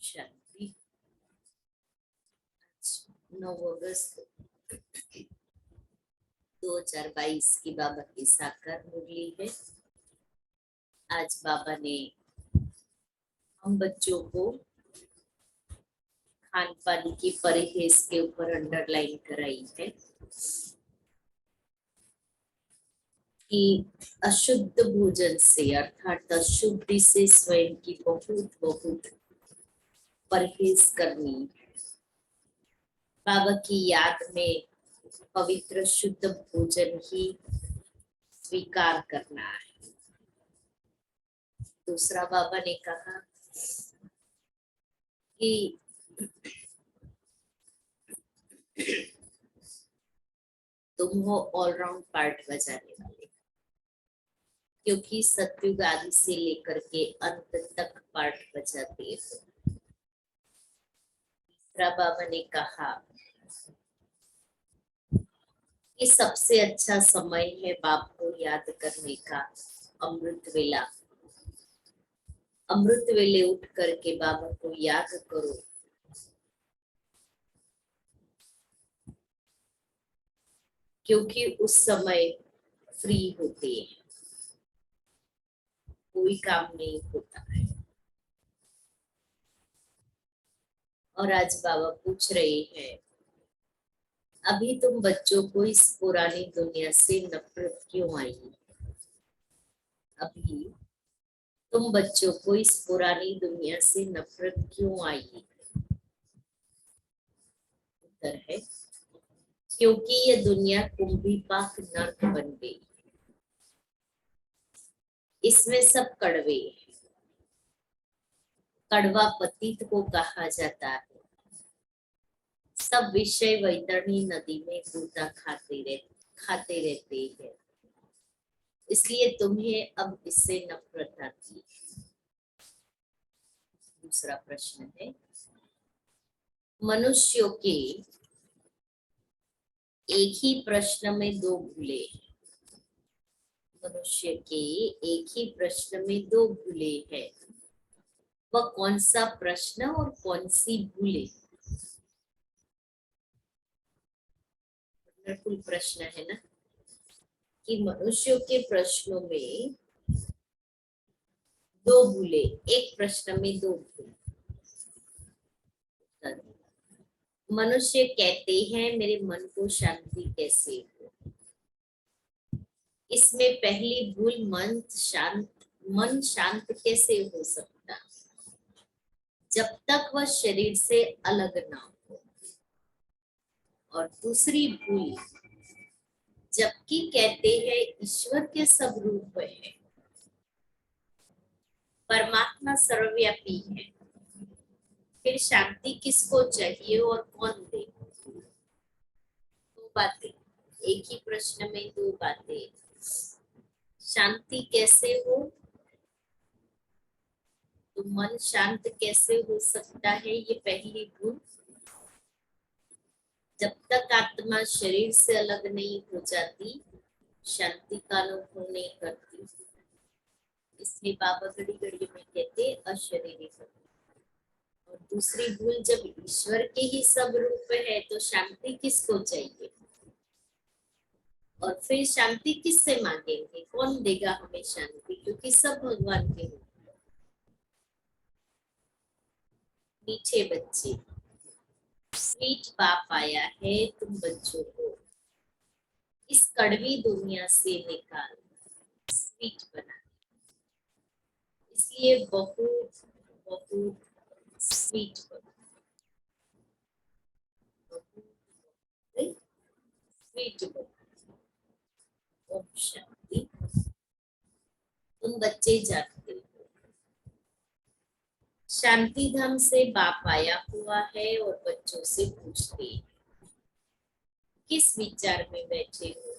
शांति। 9 अगस्त 2022 की बाबा की साकार मुरली है। आज बाबा ने हम बच्चों को खान पान की परहेज के ऊपर अंडरलाइन कराई है कि अशुद्ध भोजन से अर्थात अशुद्धि से स्वयं की बहुत बहुत परहेज करनी। बाबा की याद में पवित्र शुद्ध भोजन ही स्वीकार करना है। दूसरा बाबा ने कहा कि तुम हो ऑलराउंड पार्ट बजाने वाले, क्योंकि सतयुग आदि से लेकर के अंत तक पार्ट बजाते हो। तीसरा बाबा ने कहा कि सबसे अच्छा समय है बाप को याद करने का अमृत वेला। अमृत वेले उठ करके बाबा को याद करो, क्योंकि उस समय फ्री होते हैं, कोई काम नहीं होता है। और आज बाबा पूछ रहे हैं, अभी तुम बच्चों को इस पुरानी दुनिया से नफरत क्यों आई? अभी तुम बच्चों को इस पुरानी दुनिया से नफरत क्यों आई? उत्तर है, क्योंकि ये दुनिया कुंभी पाक नर्क बन गई। इसमें सब कड़वे, कड़वा पतित को कहा जाता है। सब विषय वैतरणी नदी में गोता खाते रहते हैं, इसलिए तुम्हें अब इससे नफरत आती है। दूसरा प्रश्न है, मनुष्यों के एक ही प्रश्न में दो भूले। मनुष्य के एक ही प्रश्न में दो भूले हैं। वह कौन सा प्रश्न और कौन सी भूले? वंडरफुल प्रश्न है ना, कि मनुष्यों के प्रश्नों में दो भूले, एक प्रश्न में दो भूले। मनुष्य कहते हैं मेरे मन को शांति कैसे हो। इसमें पहली भूल, मन शांत कैसे हो सकता जब तक वह शरीर से अलग ना हो। और दूसरी भूल, जबकि कहते हैं ईश्वर के सब रूप है, परमात्मा सर्वव्यापी है, फिर शांति किसको चाहिए और कौन दे? दो बातें, एक ही प्रश्न में दो बातें। शांति कैसे हो, तो मन शांत कैसे हो सकता है, ये पहली भूल। जब तक आत्मा शरीर से अलग नहीं हो जाती, शांति का अनुभव नहीं करती। इसलिए बाबा घड़ी घड़ी में कहते अशरीरी भक्ति। और दूसरी भूल, जब ईश्वर के ही सब रूप है तो शांति किसको चाहिए? और फिर शांति किससे मांगेंगे? कौन देगा हमें शांति? क्योंकि सब भगवान के रूप है। मीठे बच्चे, स्वीट बाप आया है तुम बच्चों को इस कड़वी दुनिया से निकाल स्वीट बना, इसलिए बहुत बहुत स्वीट बनो, स्वीट बनो। ओम शांति। तुम बच्चे जानते हो, शांति धाम से बाप आया हुआ है और बच्चों से पूछते किस विचार में बैठे हो।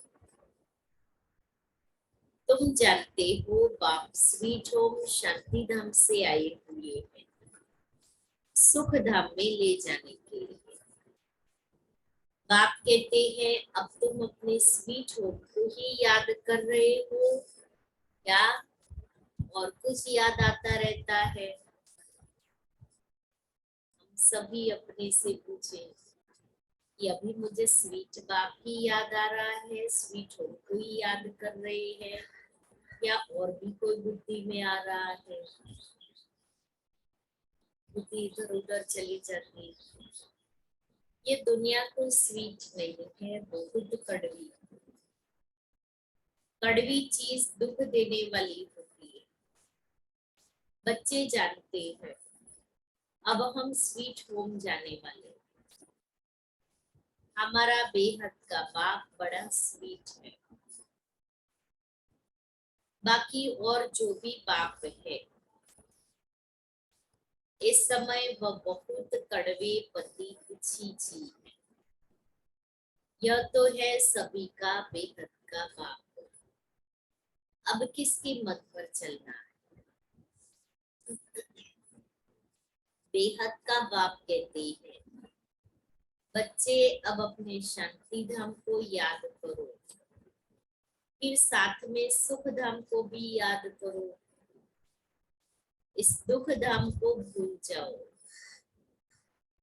तुम जानते हो बाप स्वीट होम शांति धाम से आए हुए हैं, सुख धाम में ले जाने के लिए। बाप कहते हैं अब तुम अपने स्वीट होम को ही याद कर रहे हो या और कुछ याद आता रहता है? सभी अपने से पूछे कि अभी मुझे स्वीट बाप ही याद आ रहा है, स्वीट होम को ही याद कर रहे हैं, या और भी कोई बुद्धि में आ रहा है। बुद्धि इधर उधर चली जाती है। ये दुनिया कोई स्वीट नहीं है, बहुत कड़वी। कड़वी चीज दुख देने वाली होती है। बच्चे जानते हैं, अब हम स्वीट होम जाने वाले हैं। हमारा बेहद का बाप बड़ा स्वीट है। बाकी और जो भी बाप है, इस समय वह बहुत कड़वे पति छी छी है। यह तो है सभी का बेहद का बाप। अब किसकी मत पर चलना है? बेहद का बाप कहते हैं, बच्चे अब अपने शांति धाम को याद करो, फिर साथ में सुख धाम को भी याद करो। इस दुख धाम को भूल जाओ।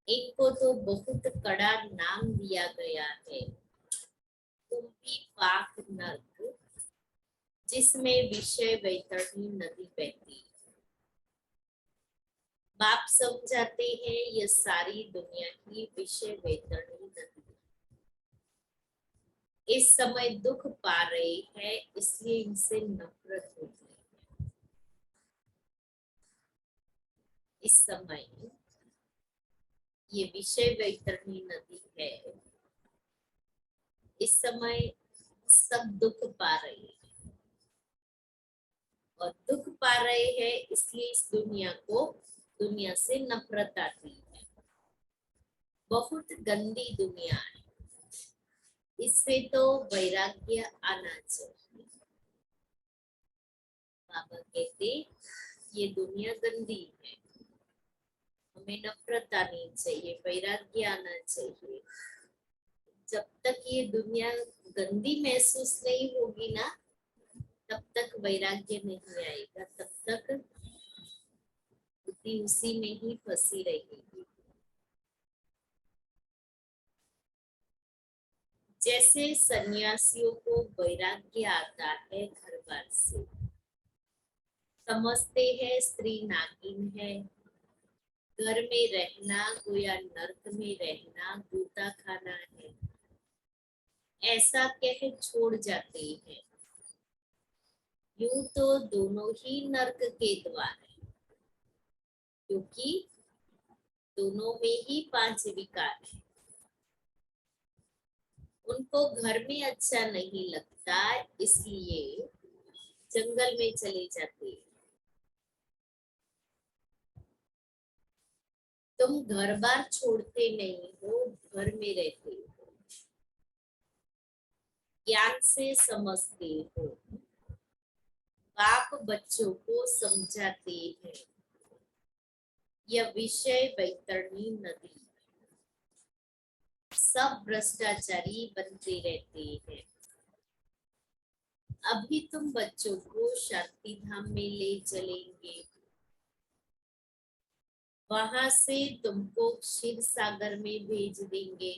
इनको तो बहुत कड़ा नाम दिया गया है, कुंभी पाक नर्क, जिसमें विषय वैतरणी नदी बहती है। बाप समझाते हैं यह सारी दुनिया की विषय वैतरणी नदी। इस समय दुख पा रहे हैं, इसलिए इनसे नफरत होती है। इस समय ये विषय वैतरणी नदी है। इस समय सब दुख पा रहे हैं, और दुख पा रहे हैं इसलिए इस दुनिया से नफरत आती है। बहुत गंदी दुनिया है, इससे तो वैराग्य आना चाहिए। बाबा कहते ये दुनिया गंदी है, हमें नफरत आनी चाहिए, वैराग्य आना चाहिए। जब तक ये दुनिया गंदी महसूस नहीं होगी ना, तब तक वैराग्य नहीं आएगा, तब तक बुद्धि उसी में ही फंसी रहेगी। जैसे सन्यासियों को वैराग्य आता है घर बार से, समझते हैं स्त्री नागिन है, घर में रहना गोया नर्क में रहना, जूता खाना है, ऐसा कह छोड़ जाते हैं। यूं तो दोनों ही नर्क के द्वार है, क्योंकि दोनों में ही 5 विकार है। उनको घर में अच्छा नहीं लगता, इसलिए जंगल में चले जाते हैं। तुम घर बार छोड़ते नहीं हो, घर में रहते हो, ज्ञान से समझते हो। बाप बच्चों को समझाते हैं यह विषय वैतरणी नदी, सब भ्रष्टाचारी बनते रहते हैं। अभी तुम बच्चों को शांति धाम में ले चलेंगे, वहां से तुमको क्षीर सागर में भेज देंगे।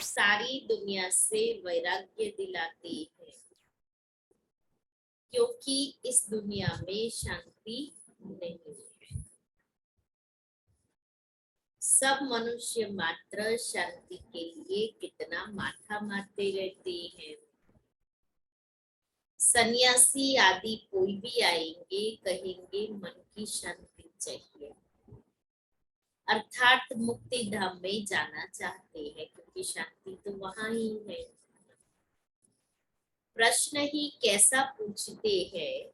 सारी दुनिया से वैराग्य दिलाते हैं, क्योंकि इस दुनिया में शांति नहीं है। सब मनुष्य मात्र शांति के लिए कितना माथा मारते रहते हैं। सन्यासी आदि कोई भी आएंगे, कहेंगे मन की शांति चाहिए, अर्थात मुक्ति धाम में जाना चाहते हैं, क्योंकि शांति तो वहां ही है। प्रश्न ही कैसा पूछते हैं,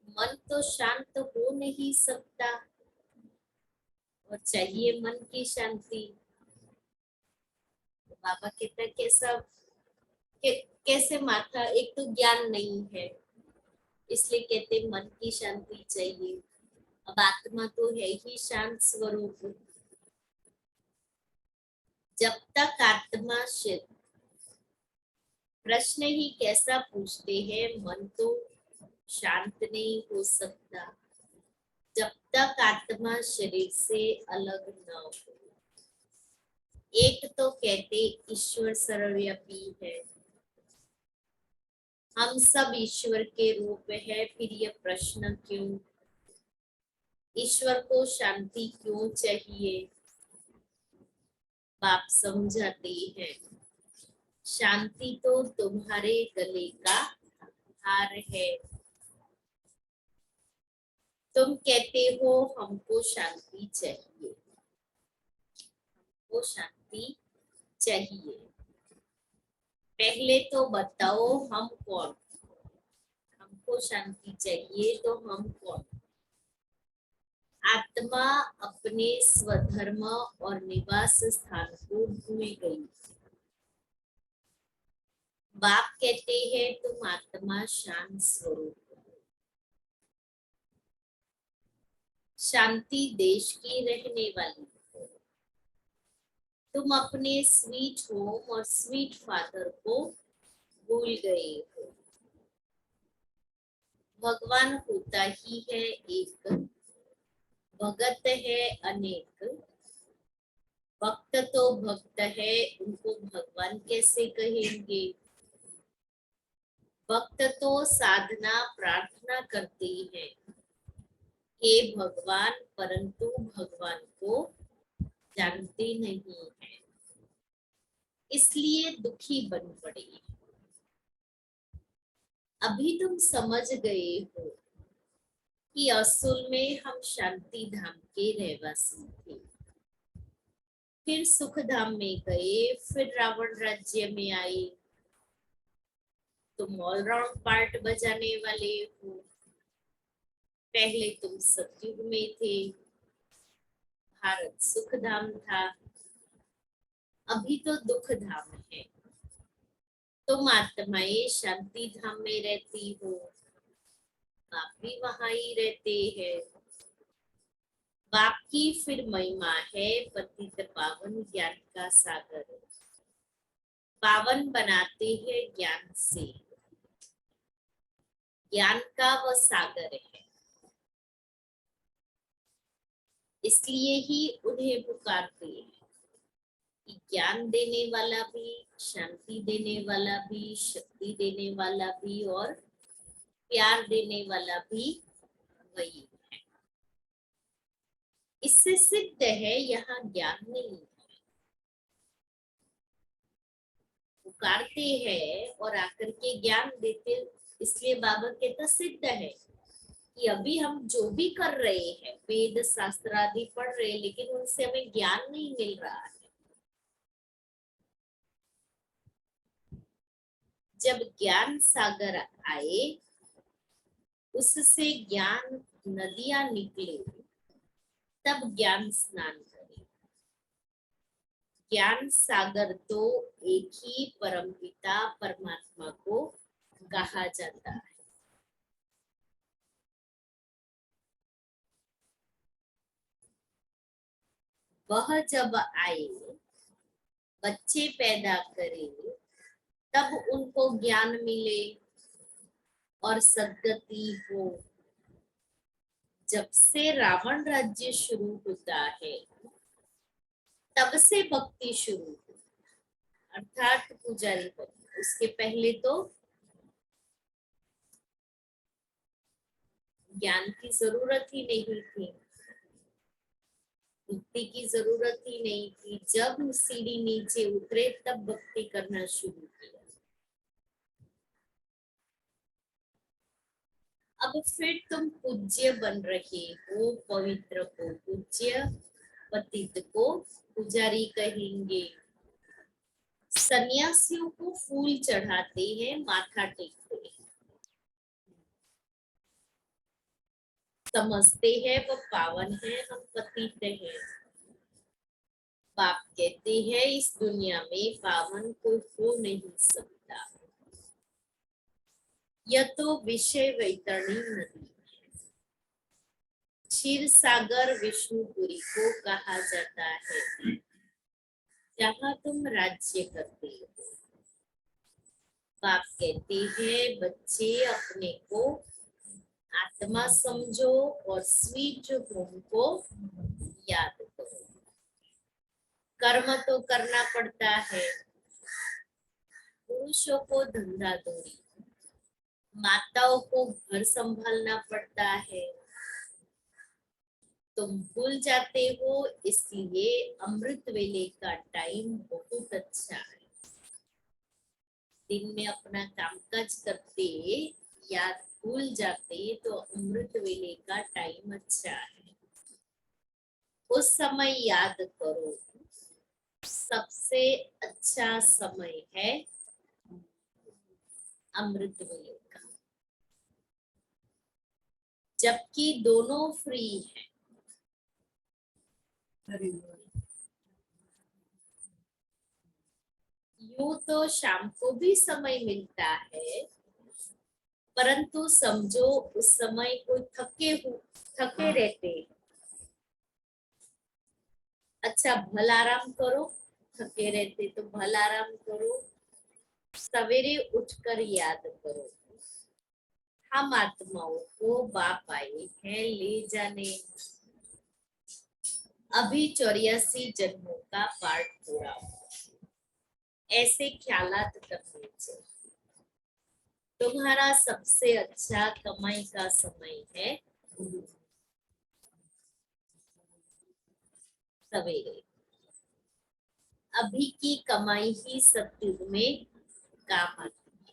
मन तो शांत हो नहीं सकता और चाहिए मन की शांति। तो बाबा कहता है कैसे माथा, एक तो ज्ञान नहीं है, इसलिए कहते मन की शांति चाहिए। अब आत्मा तो है ही शांत स्वरूप। जब तक आत्मा प्रश्न ही कैसा पूछते हैं, मन तो शांत नहीं हो सकता। जब तक आत्मा शरीर से अलग न हो। एक तो कहते ईश्वर सर्वव्यापी है, हम सब ईश्वर के रूप है, फिर ये प्रश्न क्यों? ईश्वर को शांति क्यों चाहिए? बाप समझाते हैं, शांति तो तुम्हारे गले का हार है। तुम कहते हो हमको शांति चाहिए, हमको शांति चाहिए। पहले तो बताओ हम कौन? हमको शांति चाहिए तो हम कौन? आत्मा अपने स्वधर्म और निवास स्थान को भूल गई। बाप कहते हैं तुम आत्मा शांत स्वरूप हो। शांति देश की रहने वाली हो। तुम अपने स्वीट होम और स्वीट फादर को भूल गए हो। भगवान होता ही है एक, भगत है अनेक। भक्त तो भक्त है, उनको भगवान कैसे कहेंगे? भक्त तो साधना प्रार्थना करते हैं हे भगवान, परंतु भगवान को जानते नहीं है, इसलिए दुखी बन पड़े। अभी तुम समझ गए हो कि असल में हम शांति धाम के रहवासी थे, फिर सुख धाम में गए, फिर रावण राज्य में आए। तुम ऑलराउंड पार्ट बजाने वाले हो। पहले तुम सतयुग में थे, भारत सुख धाम था, अभी तो दुख धाम है। तुम आत्माएं शांति धाम में रहती हो, आप भी वहां ही रहते हैं। बाप की फिर महिमा है पतित पावन ज्ञान का सागर, पावन बनाते हैं ज्ञान से, ज्ञान का वह सागर है, इसलिए ही उन्हें पुकारते हैं कि ज्ञान देने वाला भी, शांति देने वाला भी, शक्ति देने वाला भी और प्यार देने वाला भी वही है। इससे सिद्ध है यहाँ ज्ञान नहीं है। पुकारते हैं और आकर के ज्ञान देते, इसलिए बाबा कहता सिद्ध है कि अभी हम जो भी कर रहे हैं, वेद शास्त्र आदि पढ़ रहे हैं, लेकिन उनसे हमें ज्ञान नहीं मिल रहा है। जब ज्ञान सागर आए, उससे ज्ञान नदियां निकले, तब ज्ञान स्नान करे। ज्ञान सागर तो एक ही परमपिता परमात्मा को कहा जाता है। वह जब आए, बच्चे पैदा करे, तब उनको ज्ञान मिले और सद्गति हो। जब से रावण राज्य शुरू होता है, तब से भक्ति शुरू हुई, अर्थात पुजारी भक्ति। उसके पहले तो ज्ञान की जरूरत ही नहीं थी, भक्ति की जरूरत ही नहीं थी। जब सीढ़ी नीचे उतरे तब भक्ति करना शुरू किया। अब फिर तुम पूज्य बन रहे हो, पवित्र को पूज्य, पतित को पुजारी कहेंगे। सन्यासियों को फूल चढ़ाते हैं, माथा टेकते हैं, समझते हैं वो पावन है, हम पतित हैं। बाप कहते हैं इस दुनिया में पावन कोई हो नहीं सकता। यह तो विषय वैतरणी नदी, क्षीर सागर विष्णुपुरी को कहा जाता है, जहाँ तुम राज्य करते हो। बाप कहते हैं बच्चे अपने को आत्मा समझो और स्वीट होम को याद करो। कर्म तो करना पड़ता है, पुरुषों को धंधा धोरी, माताओं को घर संभालना पड़ता है। तुम भूल जाते हो, इसलिए अमृत वेले का टाइम बहुत अच्छा है। दिन में अपना कामकाज करते या भूल जाते तो अमृत वेले का टाइम अच्छा है। उस समय याद करो, सबसे अच्छा समय है अमृत वेले का, जबकि दोनों फ्री हैं। यूं तो शाम को भी समय मिलता है, परंतु समझो उस समय को थके रहते हैं। अच्छा, भल आराम करो, थके रहते तो भल आराम करो, सवेरे उठकर याद करो, हम आत्माओं को बाप आए हैं ले जाने। अभी 84 जन्मों का पाठ पूरा हुआ, ऐसे ख्यालात करने चाहिए। तुम्हारा सबसे अच्छा कमाई का समय है सवेरे। अभी की कमाई ही सत्युग में काम आती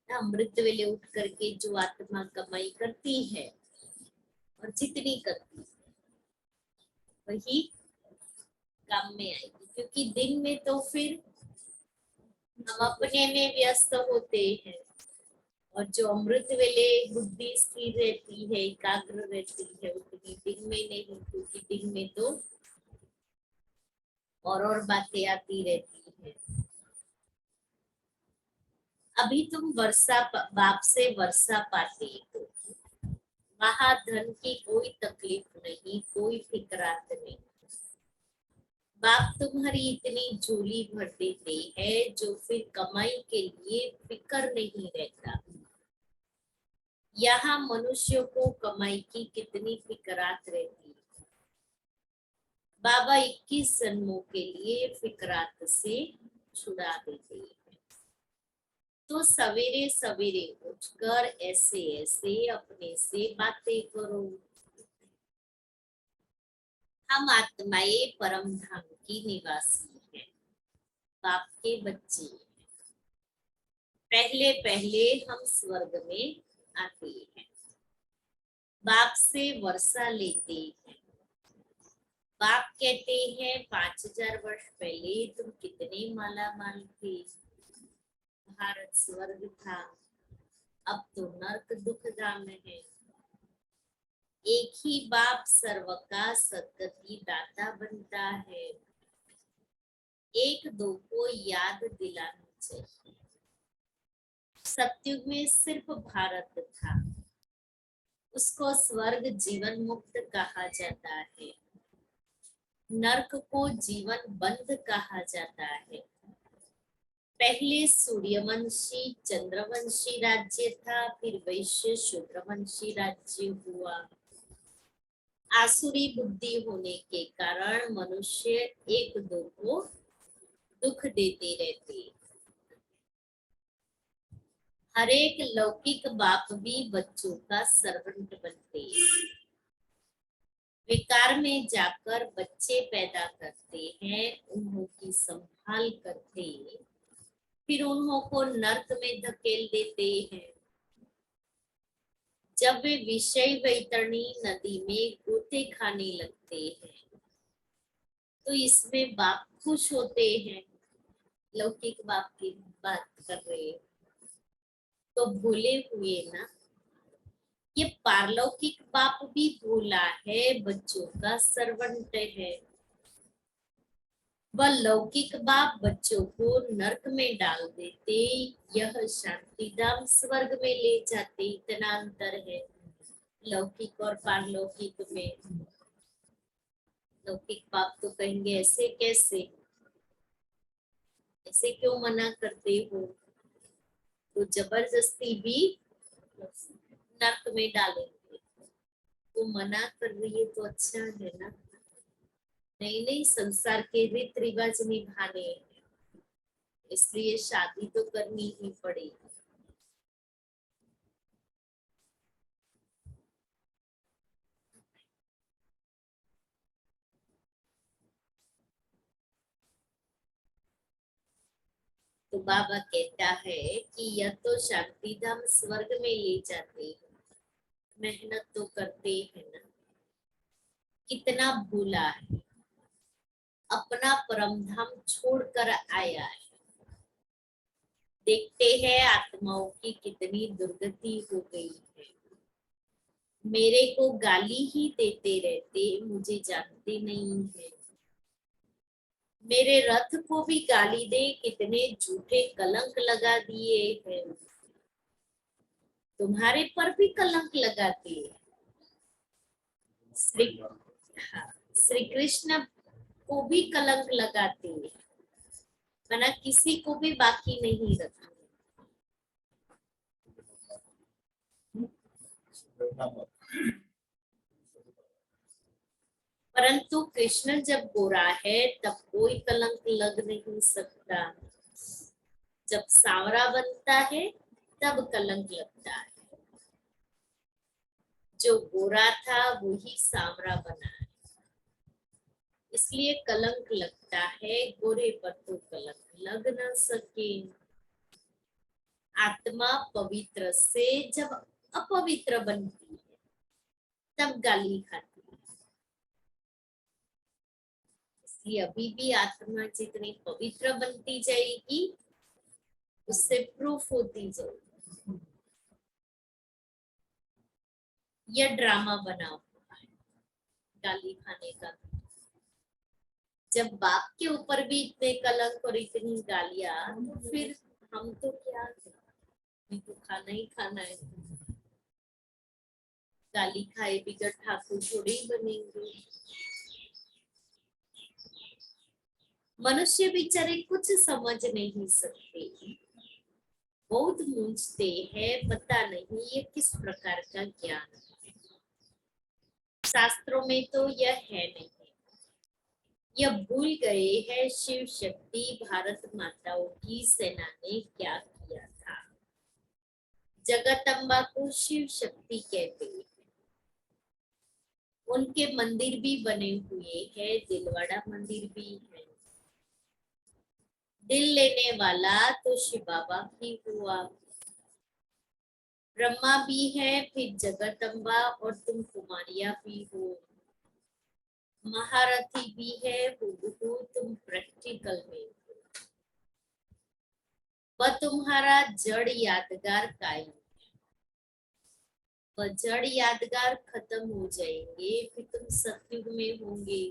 है। अमृत वेले उठ करके जो आत्मा कमाई करती है और जितनी करती है वही काम में आएगी, क्योंकि दिन में तो फिर हम अपने में व्यस्त होते हैं, और जो अमृत वेले बुद्धि स्थिर रहती है, एकाग्र रहती है, उतनी दिन में नहीं, क्योंकि दिन में तो और बातें आती रहती है। अभी तुम वर्षा बाप से वर्षा पाते हो, वहां धन की कोई तकलीफ नहीं, कोई फिक्रात नहीं। बाप तुम्हारी इतनी झोली भर देते हैं जो फिर कमाई के लिए फिक्र नहीं रहता। यहाँ मनुष्यों को कमाई की कितनी फिक्रात रहती है। बाबा 21 जन्मों के लिए फिक्रात से छुड़ा देते हैं। तो सवेरे सवेरे उठकर ऐसे ऐसे अपने से बातें करो, हम आत्माएं परम धाम की निवासी हैं, बाप के बच्चे हैं। पहले पहले हम स्वर्ग में आते हैं, बाप से वर्षा लेते हैं। बाप कहते हैं 5000 वर्ष पहले तुम कितने माला माल थे, भारत स्वर्ग था, अब तो नर्क दुख धाम है। एक ही बाप सर्व का सदगति दाता बनता है, एक दो को याद दिलाना चाहिए। सत्युग में सिर्फ भारत था, उसको स्वर्ग जीवन मुक्त कहा जाता है, नरक को जीवन बंद कहा जाता है। पहले सूर्यवंशी चंद्रवंशी राज्य था, फिर वैश्य शूद्रवंशी राज्य हुआ। आसुरी बुद्धि होने के कारण मनुष्य एक दो को दुख देते रहते। हर एक लौकिक बाप भी बच्चों का सर्वेंट बनते, विकार में जाकर बच्चे पैदा करते हैं, उन्हों की संभाल करते, फिर उन्हों को नर्क में धकेल देते हैं। जब वे विषय वैतरणी नदी में गोते खाने लगते हैं तो इसमें बाप खुश होते हैं। लौकिक बाप की बात कर रहे हैं तो भूले हुए ना, ये पारलौकिक बाप भी भूला है, बच्चों का सर्वेंट है। वह लौकिक बाप बच्चों को नरक में डाल देते, यह शांति धाम स्वर्ग में ले जाते। इतना अंतर है लौकिक और पारलौकिक में। लौकिक बाप तो कहेंगे ऐसे कैसे, ऐसे क्यों मना करते हो, तो जबरदस्ती भी नर्क में डालेंगे। वो मना कर रही है तो अच्छा है ना। नहीं नहीं, संसार के रीत रिवाज निभाने हैं, इसलिए शादी तो करनी ही पड़ेगी। तो बाबा कहता है कि यह तो शांति धाम स्वर्ग में ले जाते हैं, मेहनत तो करते हैं ना। कितना भूला है, अपना परम धाम छोड़कर आया है। देखते हैं आत्माओं की कितनी दुर्गति हो गई है। मेरे को गाली ही देते रहते, मुझे जानते नहीं है। मेरे रथ को भी गाली दे, कितने झूठे कलंक लगा दिए हैं। तुम्हारे पर भी कलंक लगाते हैं। श्री हाँ, श्री कृष्ण को भी कलंक लगाते हैं, मना किसी को भी बाकी नहीं रखा। परंतु कृष्ण जब गोरा है तब कोई कलंक लग नहीं सकता। जब सांवरा बनता है तब कलंक लगता है। जो गोरा था वही सांवरा बना है, इसलिए कलंक लगता है। गोरे पर तो कलंक लग न सके। आत्मा पवित्र से जब अपवित्र बनती है तब गाली खाती है। इसलिए अभी भी आत्मा जितनी पवित्र बनती जाएगी उससे प्रूफ होती जाएगी। यह ड्रामा बना हुआ है गाली खाने का। जब बाप के ऊपर भी इतने कलंक और इतनी गालियां, तो फिर हम तो क्या करें, तो खाना ही खाना है। गाली खाए बिगड़ ठाकुर थोड़े ही बनेंगे। मनुष्य बेचारे कुछ समझ नहीं सकते, बहुत मूंझते हैं। पता नहीं ये किस प्रकार का ज्ञान है। शास्त्रों में तो यह है नहीं। यह भूल गए हैं शिव शक्ति भारत माताओं की सेना ने क्या किया था। जगदम्बा को शिव शक्ति कहते हैं। उनके मंदिर भी बने हुए हैं, दिलवाड़ा मंदिर भी है। दिल लेने वाला तो शिव बाबा ही हुआ। ब्रह्मा भी है, फिर जगदम्बा, और तुम कुमारिया भी हो। महारथी भी है, हुबहू तुम प्रैक्टिकल में हो। वह तुम्हारा जड़ यादगार कायम, वह जड़ यादगार खत्म हो जाएंगे, फिर तुम सतयुग में होंगे।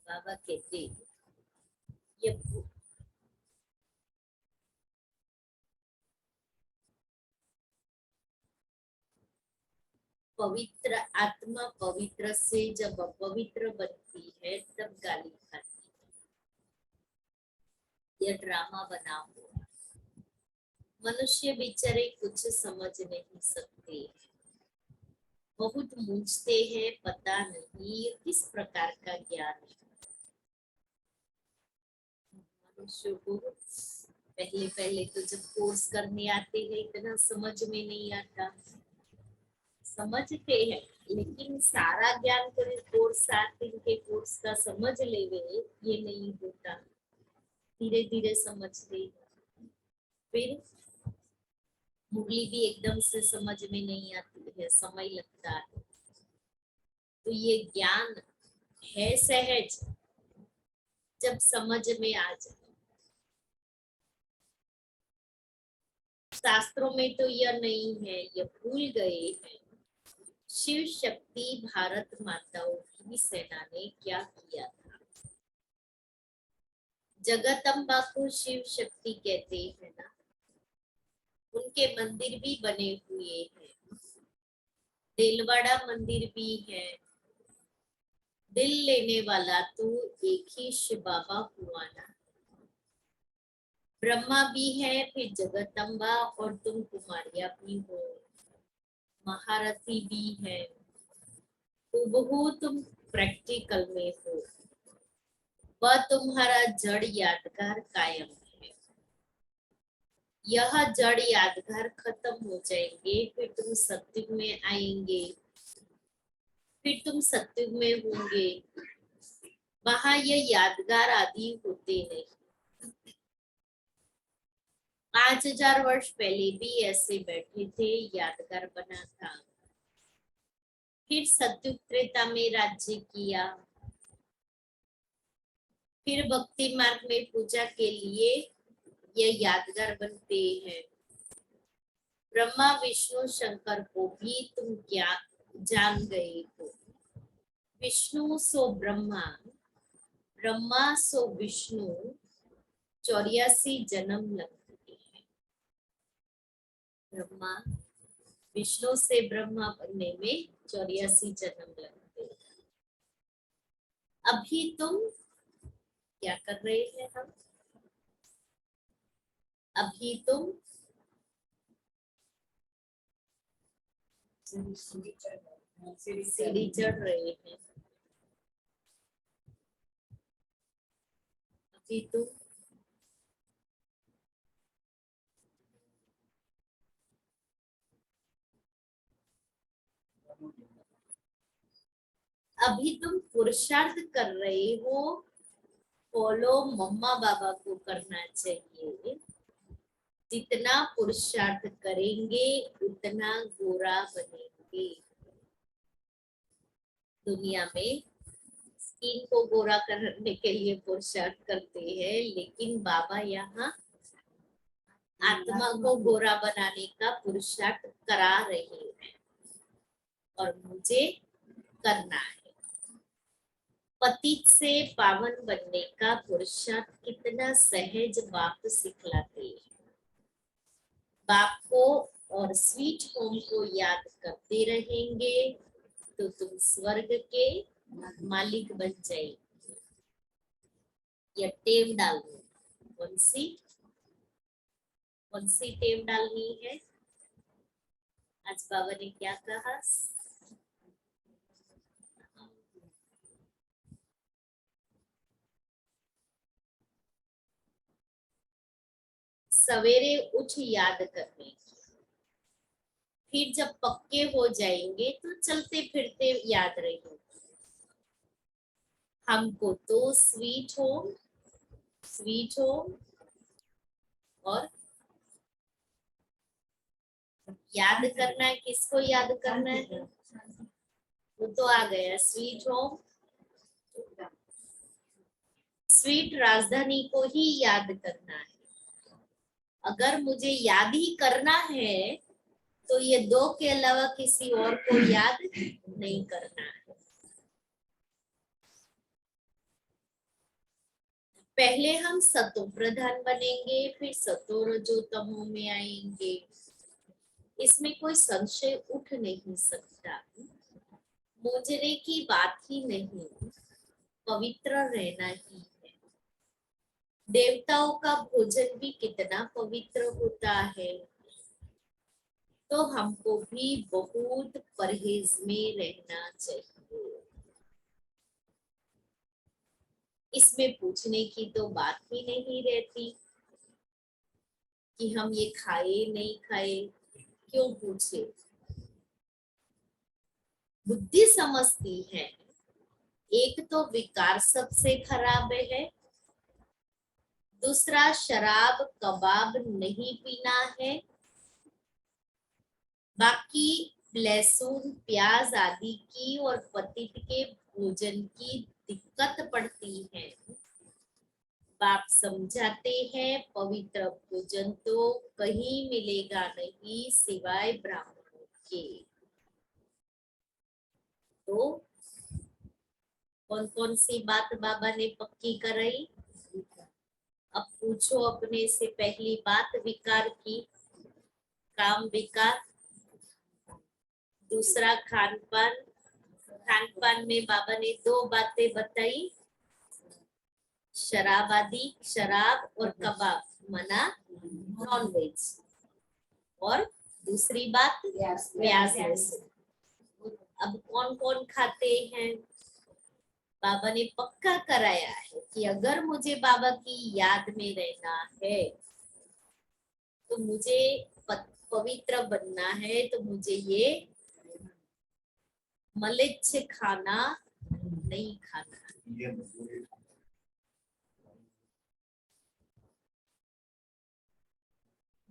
बाबा कहते ये पवित्र आत्मा पवित्र से जब अपवित्र बनती है तब गाली खाती है। यह ड्रामा बना हुआ, मनुष्य बेचारे कुछ समझ नहीं सकते, बहुत मूंझते हैं, पता नहीं ये किस प्रकार का ज्ञान है। मनुष्य को पहले पहले तो जब कोर्स करने आते हैं इतना समझ में नहीं आता, समझते हैं लेकिन सारा ज्ञान कोर्स 7 दिन के कोर्स का समझ लेवे ये नहीं होता, धीरे धीरे समझते। फिर मुरली भी एकदम से समझ में नहीं आती है, समय लगता है। तो ये ज्ञान है सहज, जब समझ में आ जाए। शास्त्रों में तो यह नहीं है, यह भूल गए हैं। शिव शक्ति भारत माताओं की सेना ने क्या किया था। जगदम्बा को शिव शक्ति कहते हैं ना, उनके मंदिर भी बने हुए हैं, दिलवाड़ा मंदिर भी है। दिल लेने वाला तो एक ही शिव बाबा हुआ ना, ब्रह्मा भी है, फिर जगदम्बा और तुम कुमारिया भी हो, महारथी भी है, हूबहू तुम प्रैक्टिकल में हो। वह तुम्हारा जड़ यादगार कायम है। यह जड़ यादगार खत्म हो जाएंगे, फिर तुम सत्युग में आएंगे, फिर तुम सत्युग में होंगे। वहां ये यादगार आदि होते नहीं। 5000 वर्ष पहले भी ऐसे बैठे थे, यादगार बना था। फिर सत्युग त्रेता में राज्य किया, फिर भक्ति मार्ग में पूजा के लिए ये यादगार बनते हैं। ब्रह्मा विष्णु शंकर को भी तुम क्या जान गए हो। विष्णु सो ब्रह्मा, ब्रह्मा सो विष्णु, 84 जन्म लगते हैं। ब्रह्मा विष्णु से ब्रह्मा बनने में 84 जन्म लगते हैं। अभी तुम क्या कर रहे हैं हम, अभी तुम सीढ़ी चढ़ रहे हैं। अभी तुम अभी तुम पुरुषार्थ कर रहे हो। फॉलो मम्मा बाबा को करना चाहिए। जितना पुरुषार्थ करेंगे उतना गोरा बनेंगे। दुनिया में स्किन को गोरा करने के लिए पुरुषार्थ करते हैं, लेकिन बाबा यहाँ आत्मा को गोरा बनाने का पुरुषार्थ करा रहे हैं और मुझे करना है। पतित से पावन बनने का पुरुषार्थ कितना सहज बाप सिखलाते हैं। बाप को और स्वीट होम को याद करते रहेंगे तो तुम स्वर्ग के मालिक बन जाएंगे। या टेम डालनी, कौन सी टेम डालनी है। आज बाबा ने क्या कहा, सवेरे उठ याद करने की। फिर जब पक्के हो जाएंगे तो चलते फिरते याद रहेंगे। हमको तो स्वीट होम और याद करना है। किसको याद करना है, वो तो आ गया, स्वीट होम। स्वीट राजधानी को ही याद करना है। अगर मुझे याद ही करना है तो ये दो के अलावा किसी और को याद नहीं करना है। पहले हम सतो प्रधान बनेंगे, फिर सतो रजो तमो में आएंगे। इसमें कोई संशय उठ नहीं सकता। मुजरे की बात ही नहीं, पवित्र रहना ही है। देवताओं का भोजन भी कितना पवित्र होता है, तो हमको भी बहुत परहेज में रहना चाहिए। इसमें पूछने की तो बात ही नहीं रहती कि हम ये खाए नहीं खाए, क्यों पूछे। बुद्धि समझती है एक तो विकार सबसे खराब है, दूसरा शराब कबाब नहीं पीना है, बाकी लहसुन प्याज आदि की और पतित के भोजन की दिक्कत पड़ती है। बाप समझाते हैं पवित्र भोजन तो कहीं मिलेगा नहीं सिवाय ब्राह्मणों के। तो कौन कौन सी बात बाबा ने पक्की कराई। अब पूछो अपने से, पहली बात विकार की, काम विकार। दूसरा खान पान, खान पान में बाबा ने दो बातें बताई, शराब आदि, शराब और कबाब मना, नॉन वेज। और दूसरी बात प्याज लहसुन। अब कौन कौन खाते हैं, बाबा ने पक्का कराया है कि अगर मुझे बाबा की याद में रहना है तो मुझे पवित्र बनना है, तो मुझे ये मलिच खाना नहीं खाना।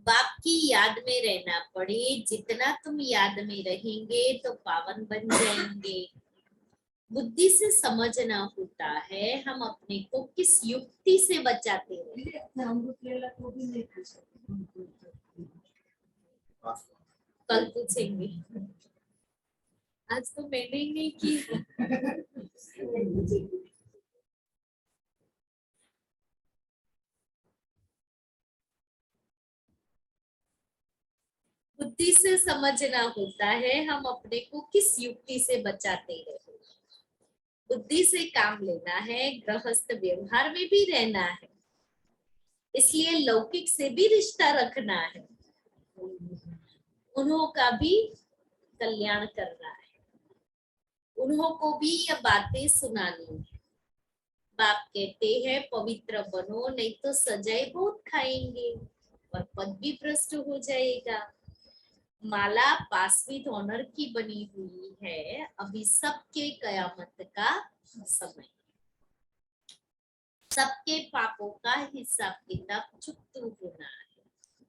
बाप की याद में रहना पड़े, जितना तुम याद में रहेंगे तो पावन बन जाएंगे। बुद्धि से समझना होता है हम अपने को किस युक्ति से बचाते हैं। कल पूछेंगे, आज तो मैंने ही नहीं की। बुद्धि से समझना होता है हम अपने को किस युक्ति से बचाते हैं। बुद्धि से काम लेना है, गृहस्थ व्यवहार में भी रहना है, इसलिए लौकिक से भी रिश्ता रखना है, उन्हों का भी कल्याण करना है, उन्हों को भी ये बातें सुनानी है। बाप कहते हैं पवित्र बनो नहीं तो सजाए बहुत खाएंगे और पद भी भ्रष्ट हो जाएगा। माला पास विद ऑनर की बनी हुई है, अभी सबके कयामत का समय, सबके पापों का हिसाब किताब चुकता होना है।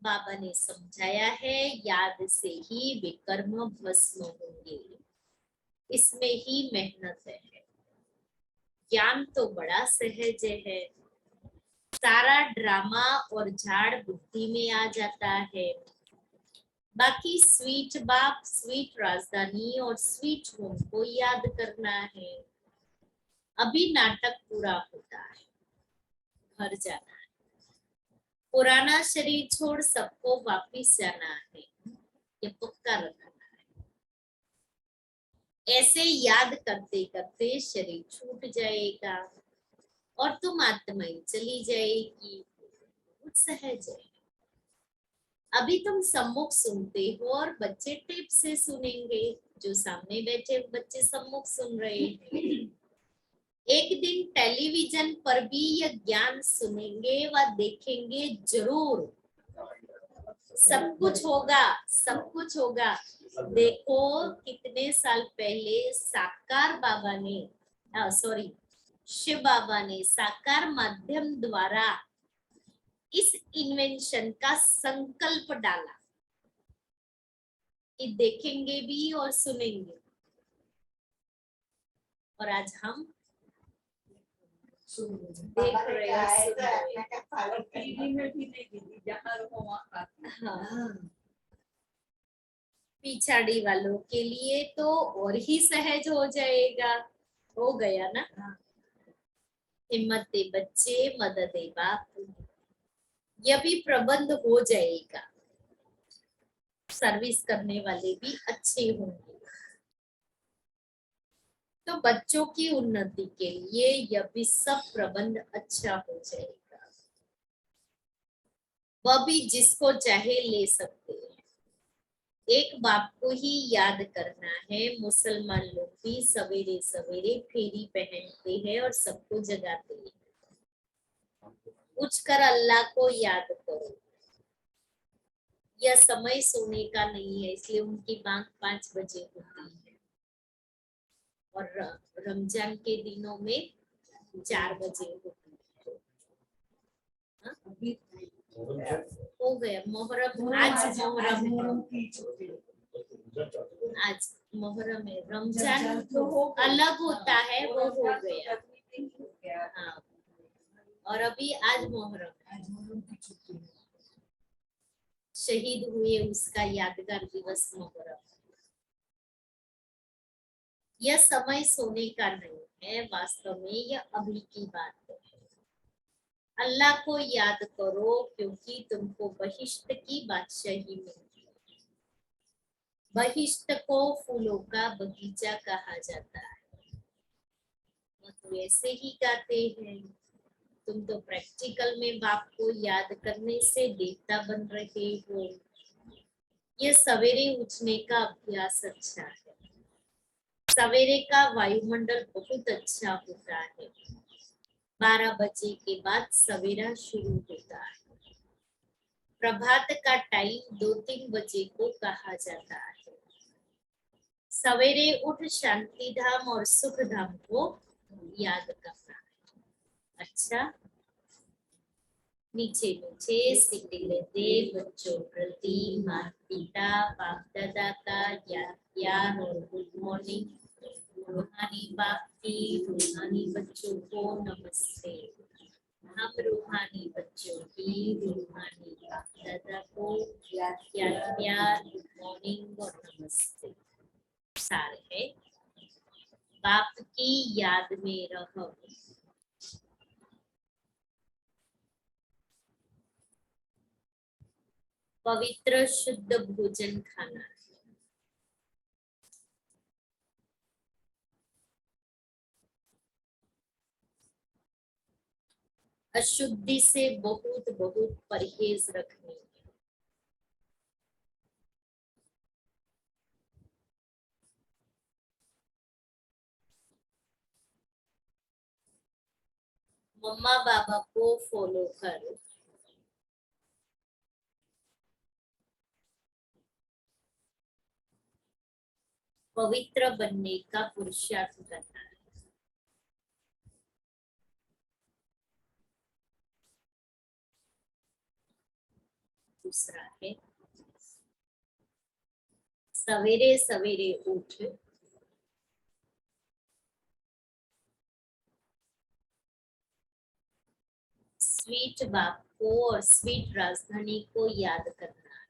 बाबा ने समझाया है याद से ही विकर्म भस्म होंगे, इसमें ही मेहनत है। ज्ञान तो बड़ा सहज है, सारा ड्रामा और झाड़ बुद्धि में आ जाता है। बाकी स्वीट बाप, स्वीट राजधानी और स्वीट होम को याद करना है। अभी नाटक पूरा होता है, घर जाना है, पुराना शरीर छोड़ सबको वापिस जाना है, ये पक्का रखना है। ऐसे याद करते करते शरीर छूट जाएगा और तुम आत्मा ही चली जाएगी। बहुत सहज है। अभी तुम सम्मुख सुनते हो और बच्चे टेप से सुनेंगे, जो सामने बैठे बच्चे सम्मुख सुन रहे हैं। एक दिन टेलीविजन पर भी यह ज्ञान सुनेंगे व देखेंगे जरूर। सब कुछ होगा, सब कुछ होगा। देखो कितने साल पहले साकार बाबा ने सॉरी शिव बाबा ने साकार माध्यम द्वारा इस इन्वेंशन का संकल्प डाला कि देखेंगे भी और सुनेंगे, और आज हम देख रहे हैं, टीवी में भी नहीं, जहाँ रहो वहाँ। हाँ, पिछाड़ी वालों के लिए तो और ही सहज हो जाएगा, हो गया ना। हिम्मत दे बच्चे, मदद दे बाप, यह भी प्रबंध हो जाएगा। सर्विस करने वाले भी अच्छे होंगे, तो बच्चों की उन्नति के लिए यह भी सब प्रबंध अच्छा हो जाएगा। वह भी जिसको चाहे ले सकते हैं। एक बाप को ही याद करना है। मुसलमान लोग भी सवेरे सवेरे फेरी पहनते हैं और सबको जगाते हैं। उठकर अल्लाह को याद करो। यह समय सोने का नहीं है, इसलिए उनकी बांग 5 बजे होती है और रमजान के दिनों में 4 बजे होती है। हो गया मोहर्रम, आज मोहर्रम, आज मोहर्रम है। रमजान तो अलग होता है, वो हो गया। हाँ, और अभी आज मोहर्रम, शहीद हुए उसका यादगार दिवस मोहर्रम। यह समय सोने का नहीं है, वास्तव में यह अभी की बात है। अल्लाह को याद करो क्योंकि तुमको बहिश्त की बादशाही मिलती है। बहिश्त को फूलों का बगीचा कहा जाता है। तो ऐसे ही गाते हैं, तुम तो प्रैक्टिकल में बाप को याद करने से देवता बन रहे हो। ये सवेरे उठने का अभ्यास अच्छा है। सवेरे का वायुमंडल बहुत अच्छा होता है। 12 बजे के बाद सवेरा शुरू होता है। प्रभात का टाइम 2-3 बजे को कहा जाता है। सवेरे उठ शांति धाम और सुख धाम को याद करना है। अच्छा, नीचे नीचे सीख लेते बच्चों प्रति माता पिता बाप दादा का याद प्यार और गुड मॉर्निंग। रूहानी बाप की रूहानी बच्चों को नमस्ते। हम रूहानी बच्चों की रूहानी बाप दादा को प्यार गुड मॉर्निंग और नमस्ते। सारे है बाप की याद में रहो। पवित्र शुद्ध भोजन खाना। अशुद्धि से बहुत बहुत परहेज रखने। मम्मा बाबा को फॉलो कर पवित्र बनने का पुरुषार्थ करना है। दूसरा है सवेरे सवेरे उठ स्वीट बाप को और स्वीट राजधानी को याद करना है।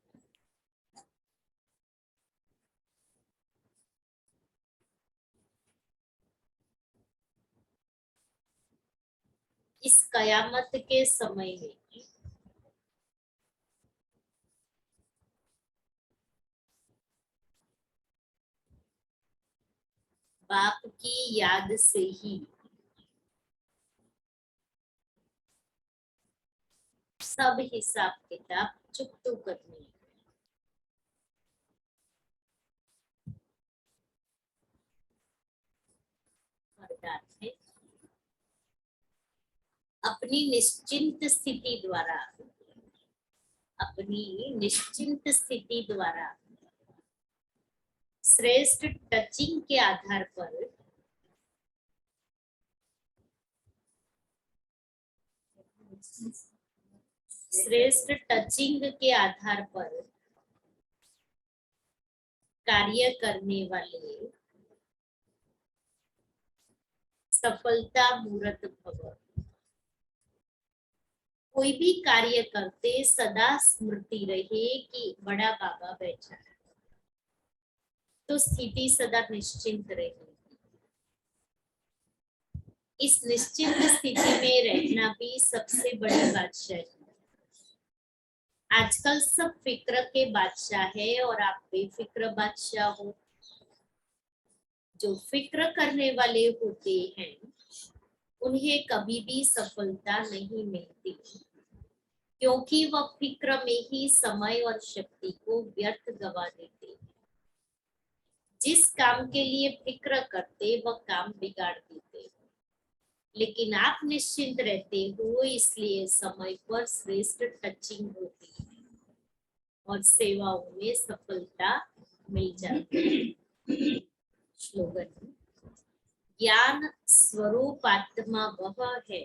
इस कयामत के समय में बाप की याद से ही सब हिसाब किताब चुकतो करनी है। वरदान है अपनी निश्चिंत स्थिति द्वारा श्रेष्ठ टचिंग के आधार पर कार्य करने वाले सफलता मूर्त भव। कोई भी कार्य करते सदा स्मृति रहे कि बड़ा बाबा बैठा है, तो स्थिति सदा निश्चिंत रहेगी। इस निश्चिंत स्थिति में रहना भी सबसे बड़ी बादशाही है। आजकल सब फिक्र के बादशाह है और आप बेफिक्र बादशाह हो। जो फिक्र करने वाले होते हैं उन्हें कभी भी सफलता नहीं मिलती, क्योंकि वह फिक्र में ही समय और शक्ति को व्यर्थ गवा देते हैं। जिस काम के लिए फिक्र करते वह काम बिगाड़ देते, लेकिन आप निश्चिंत रहते हो इसलिए समय पर श्रेष्ठ टचिंग होती है और सेवाओं में सफलता मिल जाती है। स्लोगन ज्ञान स्वरूप आत्मा वह है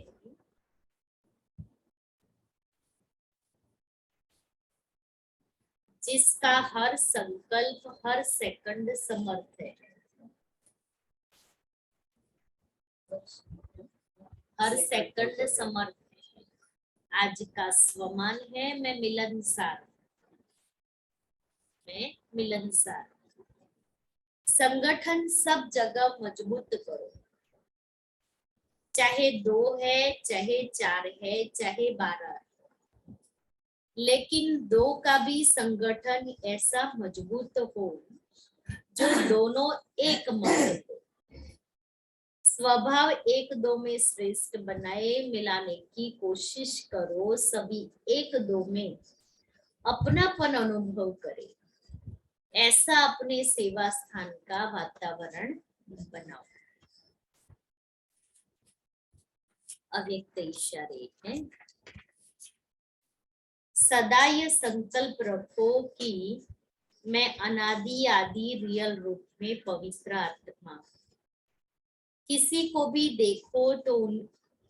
जिसका हर संकल्प हर सेकंड समर्थ है। हर सेकंड समर्थ है। आज का स्वमान है मैं मिलनसार। संगठन सब जगह मजबूत करो, चाहे 2 है, चाहे 4 है, चाहे 12 है, लेकिन 2 का भी संगठन ऐसा मजबूत हो जो दोनों एक मत हो। स्वभाव 1-2 में श्रेष्ठ बनाए मिलाने की कोशिश करो, सभी 1-2 में अपनापन अनुभव करे। ऐसा अपने सेवा स्थान का वातावरण बनाओ। अव्यक्त इशारे हैं। सदा ये संकल्प रखो कि मैं अनादि आदि रियल रूप में पवित्र आत्मा। किसी को भी देखो तो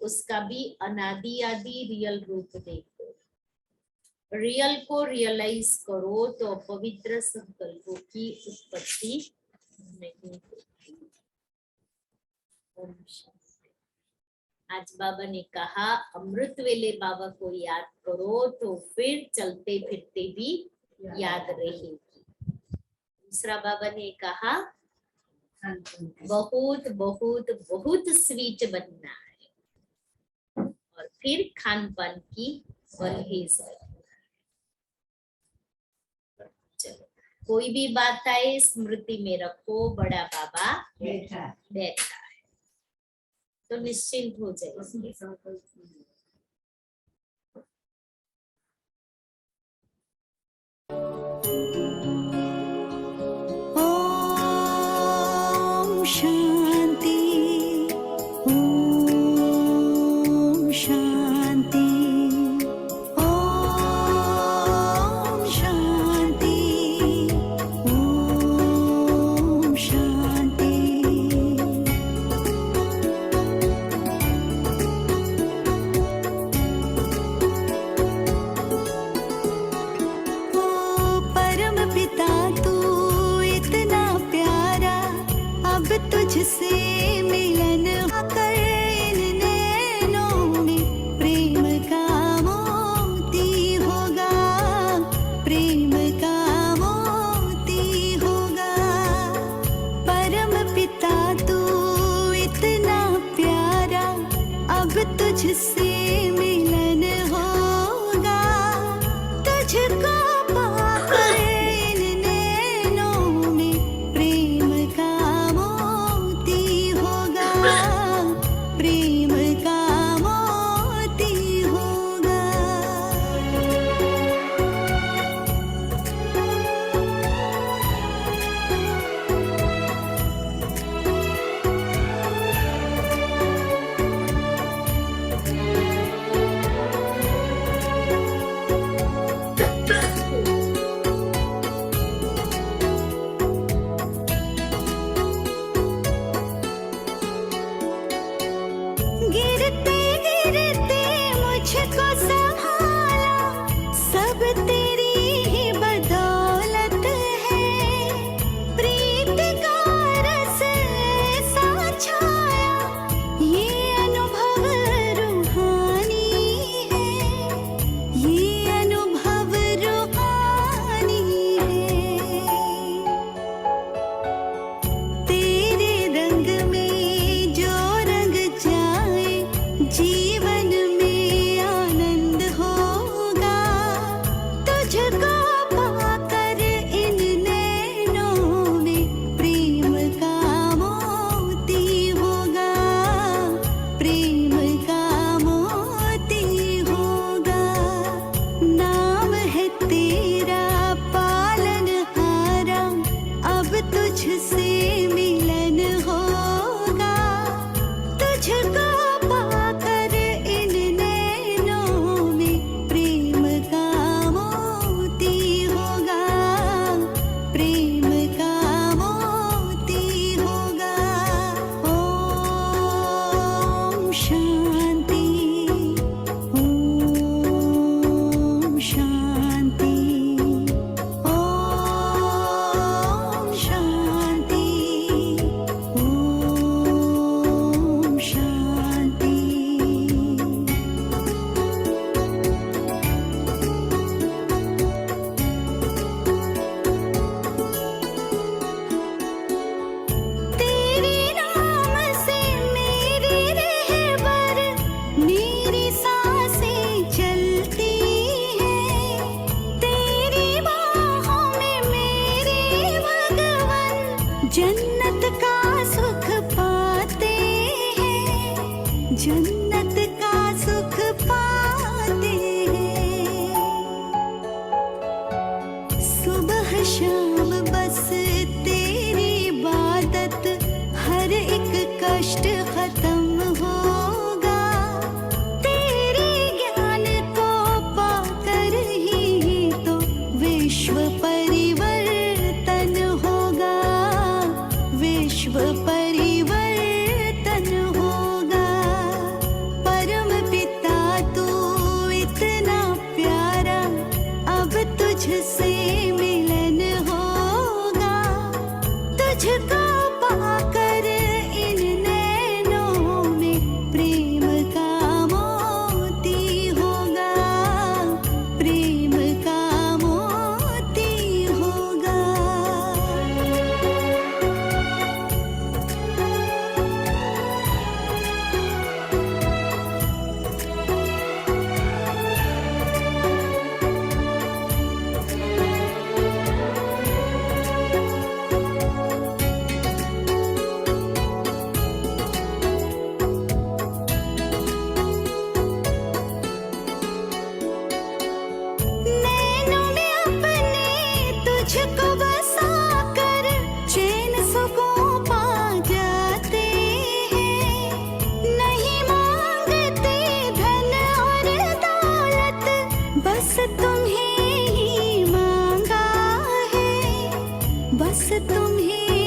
उसका भी अनादि आदि रियल रूप देखो। रियल को रियलाइज करो तो पवित्र संकल्पों की उत्पत्ति नहीं होती। ओम शांति। आज बाबा ने कहा अमृत वेले बाबा को याद करो तो फिर चलते फिरते भी याद रहेगी। दूसरा बाबा ने कहा बहुत बहुत बहुत स्वीट बनना है और फिर खान पान की परहेज करना है। चलो कोई भी बात आए स्मृति में रखो, बड़ा बाबा बैठा है तो निश्चिंत हो जाए। तुझको पाकर इन नैनों बस तुम्हें